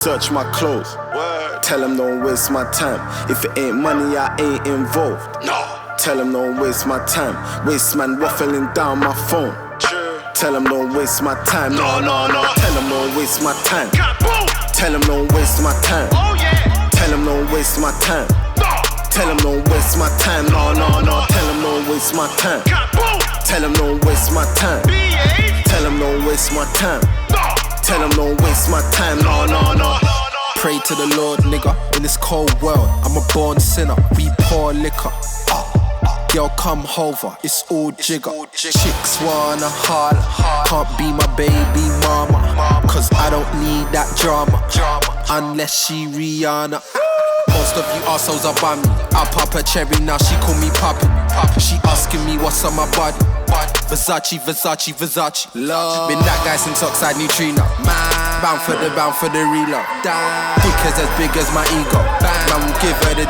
Search my clothes. Word. Tell them don't waste my time. If it ain't money, I ain't involved. No. Tell them don't waste my time. Waste man waffling down my phone. True. Tell them don't waste my time. No. Tell them don't waste my time. Tell them don't waste my time. Oh yeah. Tell them don't waste my time. No. Tell them don't waste my time. No. Tell them don't waste my time. Tell them don't waste my time. Tell them don't waste my time. Tell them don't waste my time. No. Pray to the Lord, nigga. In this cold world, I'm a born sinner. We pour liquor. Girl, come over, it's all jigger. Chicks wanna holler, can't be my baby mama, cause I don't need that drama, unless she Rihanna. Most of you arseholes are by me. I pop a cherry, now she call me Poppy. She asking me what's on my body. Versace. Love. Been that guy since Oxide Neutrino. Bound for the reload. Dickers as big as my ego. Man will give her the